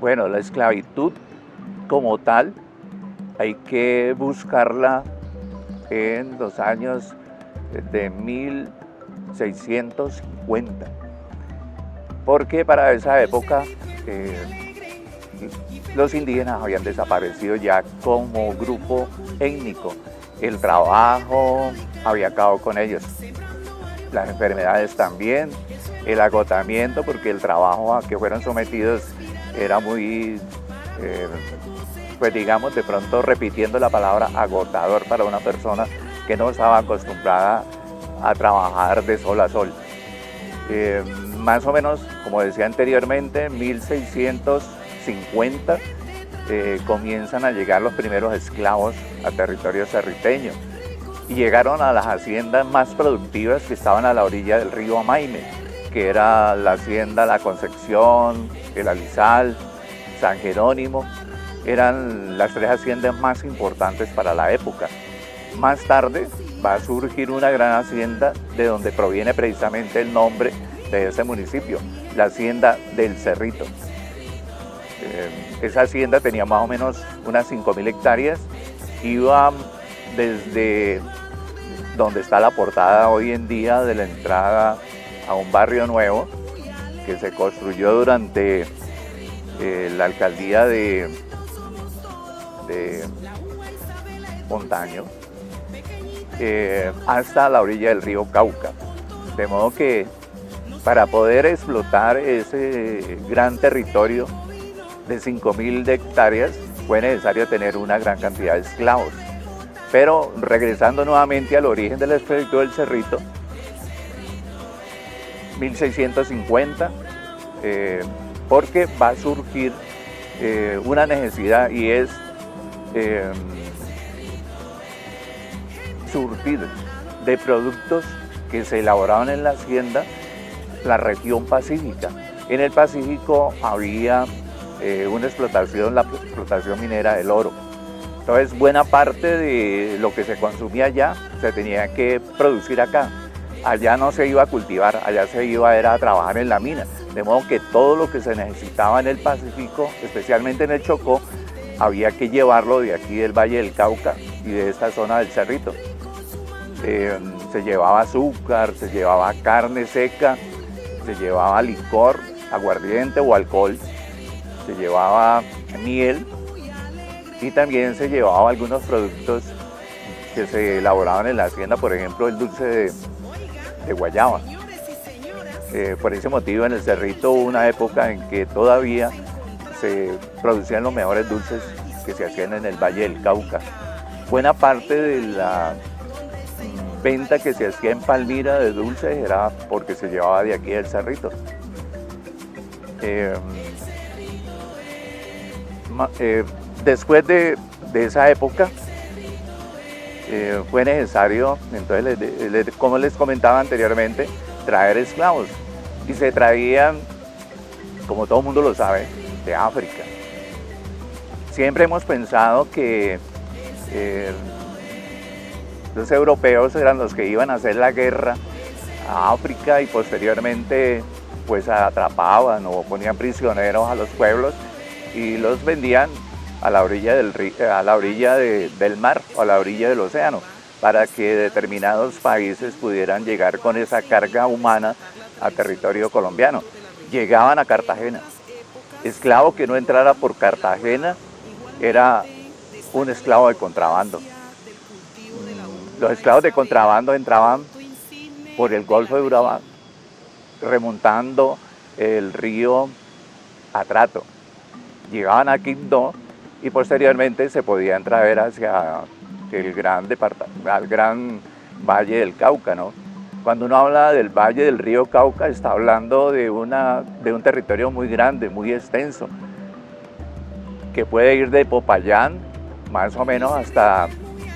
Bueno, la esclavitud como tal hay que buscarla en los años de 1650, porque para esa época los indígenas habían desaparecido ya como grupo étnico. El trabajo había acabado con ellos, las enfermedades también, el agotamiento, porque el trabajo a que fueron sometidos era muy, pues digamos, de pronto repitiendo la palabra agotador para una persona que no estaba acostumbrada a trabajar de sol a sol. Más o menos, como decía anteriormente, en 1650 comienzan a llegar los primeros esclavos a territorio cerriteño y llegaron a las haciendas más productivas que estaban a la orilla del río Amaime, que era la hacienda La Concepción, el Alizal, San Jerónimo. Eran las tres haciendas más importantes para la época. Más tarde va a surgir una gran hacienda de donde proviene precisamente el nombre de ese municipio, la hacienda del Cerrito. Esa hacienda tenía más o menos unas 5.000 hectáreas, iba desde donde está la portada hoy en día de la entrada a un barrio nuevo que se construyó durante la alcaldía de Montaño, hasta la orilla del río Cauca. De modo que para poder explotar ese gran territorio de 5.000 hectáreas fue necesario tener una gran cantidad de esclavos. Pero regresando nuevamente al origen de la esclavitud del Cerrito, 1650, porque va a surgir una necesidad y es surtir de productos que se elaboraban en la hacienda la región pacífica. En el Pacífico había una explotación, la explotación minera del oro. Entonces buena parte de lo que se consumía allá se tenía que producir acá. Allá no se iba a cultivar, allá se iba a trabajar en la mina. De modo que todo lo que se necesitaba en el Pacífico, especialmente en el Chocó, había que llevarlo de aquí del Valle del Cauca y de esta zona del Cerrito. Se llevaba azúcar, se llevaba carne seca, se llevaba licor, aguardiente o alcohol, se llevaba miel y también se llevaba algunos productos que se elaboraban en la hacienda, por ejemplo el dulce de guayaba. Por ese motivo en el Cerrito hubo una época en que todavía se producían los mejores dulces que se hacían en el Valle del Cauca. Buena parte de la venta que se hacía en Palmira de dulces era porque se llevaba de aquí del Cerrito. Después de esa época fue necesario, entonces, como les comentaba anteriormente, traer esclavos. Y se traían, como todo el mundo lo sabe, de África. Siempre hemos pensado que los europeos eran los que iban a hacer la guerra a África y posteriormente pues atrapaban o ponían prisioneros a los pueblos y los vendían a la orilla del mar o a la orilla del océano para que determinados países pudieran llegar con esa carga humana a territorio colombiano. Llegaban a Cartagena. Esclavo que no entrara por Cartagena era un esclavo de contrabando. Los esclavos de contrabando entraban por el Golfo de Urabá, remontando el río Atrato. Llegaban a Quibdó y posteriormente se podían traer hacia el gran Valle del Cauca, ¿no? Cuando uno habla del Valle del río Cauca, está hablando de un territorio muy grande, muy extenso, que puede ir de Popayán, más o menos, hasta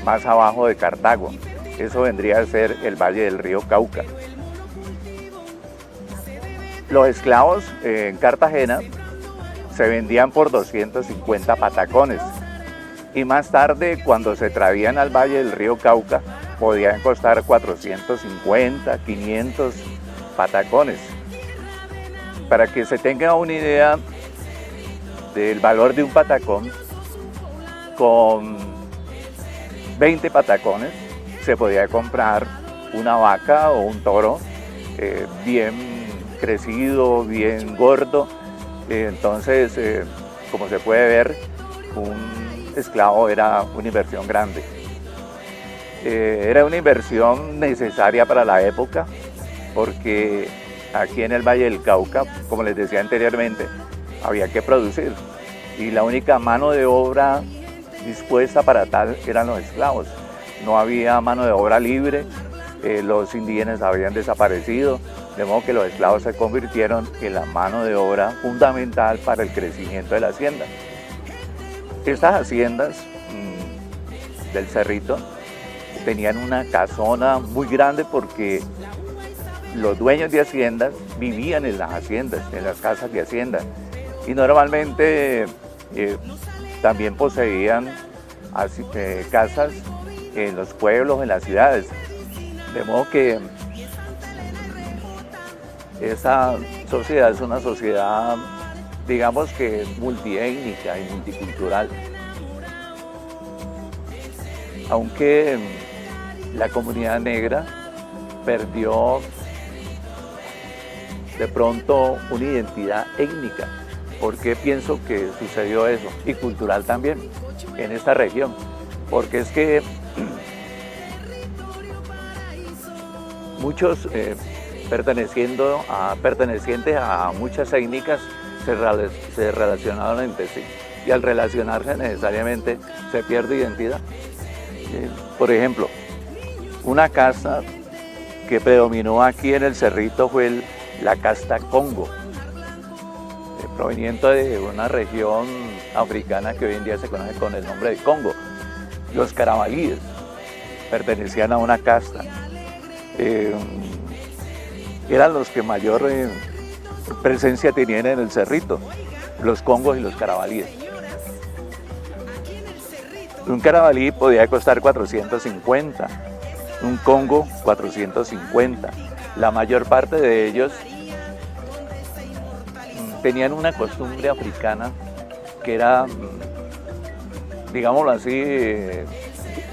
más abajo de Cartago. Eso vendría a ser el Valle del río Cauca. Los esclavos en Cartagena se vendían por 250 patacones y más tarde, cuando se traían al Valle del río Cauca, podían costar 450, 500 patacones. Para que se tenga una idea, del valor de un patacón, con 20 patacones se podía comprar una vaca o un toro bien crecido, bien gordo. Entonces, como se puede ver, un esclavo era una inversión grande. Era una inversión necesaria para la época, porque aquí en el Valle del Cauca, como les decía anteriormente, había que producir. Y la única mano de obra dispuesta para tal eran los esclavos. No había mano de obra libre, los indígenas habían desaparecido, de modo que los esclavos se convirtieron en la mano de obra fundamental para el crecimiento de la hacienda. Estas haciendas del Cerrito tenían una casona muy grande porque los dueños de haciendas vivían en las haciendas, en las casas de hacienda, y normalmente también poseían casas en los pueblos, en las ciudades, de modo que esa sociedad es una sociedad, digamos que multiétnica y multicultural. Aunque la comunidad negra perdió de pronto una identidad étnica. ¿Por qué pienso que sucedió eso? Y cultural también en esta región. Porque es que muchos pertenecientes a muchas étnicas se relacionaron entre sí. Y al relacionarse necesariamente se pierde identidad. Por ejemplo, una casta que predominó aquí en el Cerrito fue la casta Congo, proveniente de una región africana que hoy en día se conoce con el nombre de Congo. Los carabalíes pertenecían a una casta. Eran los que mayor presencia tenían en el Cerrito, los congos y los carabalíes. Un carabalí podía costar 450, un congo 450. La mayor parte de ellos tenían una costumbre africana que era, digámoslo así,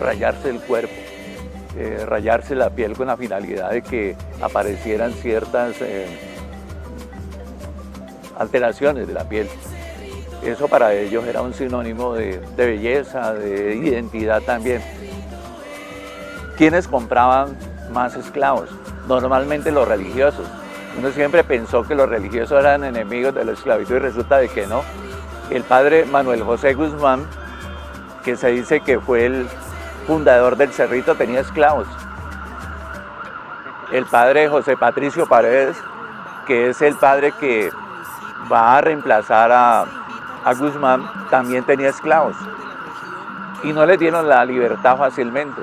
rayarse el cuerpo, rayarse la piel con la finalidad de que aparecieran ciertas alteraciones de la piel. Eso para ellos era un sinónimo de belleza, de identidad también. ¿Quiénes compraban más esclavos? Normalmente los religiosos. Uno siempre pensó que los religiosos eran enemigos de la esclavitud y resulta de que no. El padre Manuel José Guzmán, que se dice que fue el fundador del Cerrito, tenía esclavos. El padre José Patricio Paredes, que es el padre que va a reemplazar a Guzmán, también tenía esclavos. Y no les dieron la libertad fácilmente.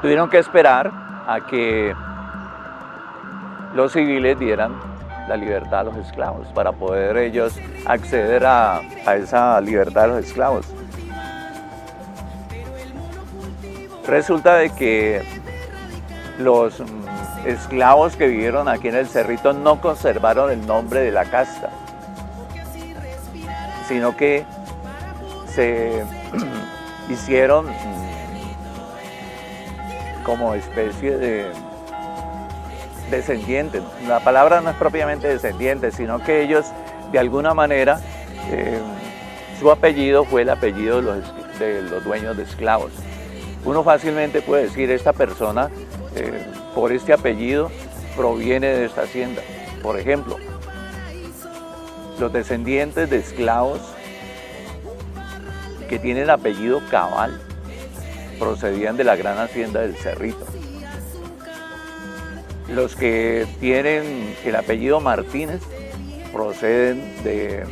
Tuvieron que esperar a que los civiles dieran la libertad a los esclavos para poder ellos acceder a esa libertad de los esclavos. Resulta de que los esclavos que vivieron aquí en el Cerrito no conservaron el nombre de la casta, sino que se hicieron como especie de descendientes. La palabra no es propiamente descendiente, sino que ellos de alguna manera su apellido fue el apellido de los dueños de esclavos. Uno fácilmente puede decir, esta persona por este apellido proviene de esta hacienda. Por ejemplo, los descendientes de esclavos que tienen apellido Cabal procedían de la gran hacienda del Cerrito. Los que tienen el apellido Martínez proceden de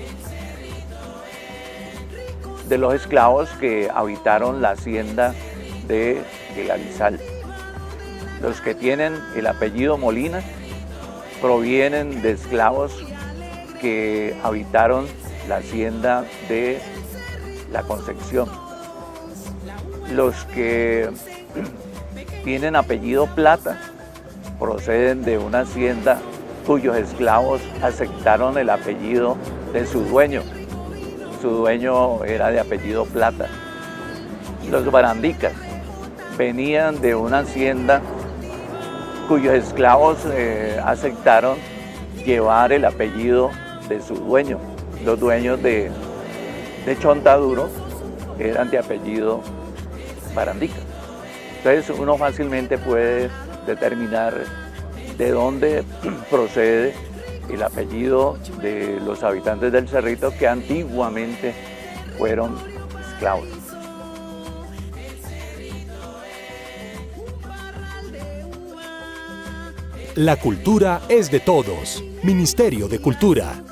los esclavos que habitaron la hacienda de Arizal. Los que tienen el apellido Molina provienen de esclavos que habitaron la hacienda de La Concepción. Los que tienen apellido Plata proceden de una hacienda cuyos esclavos aceptaron el apellido de su dueño. Su dueño era de apellido Plata. Los barandicas venían de una hacienda cuyos esclavos aceptaron llevar el apellido de su dueño. Los dueños de Chontaduro eran de apellido Barandica. Entonces uno fácilmente puede determinar de dónde procede el apellido de los habitantes del Cerrito que antiguamente fueron esclavos. La cultura es de todos. Ministerio de Cultura.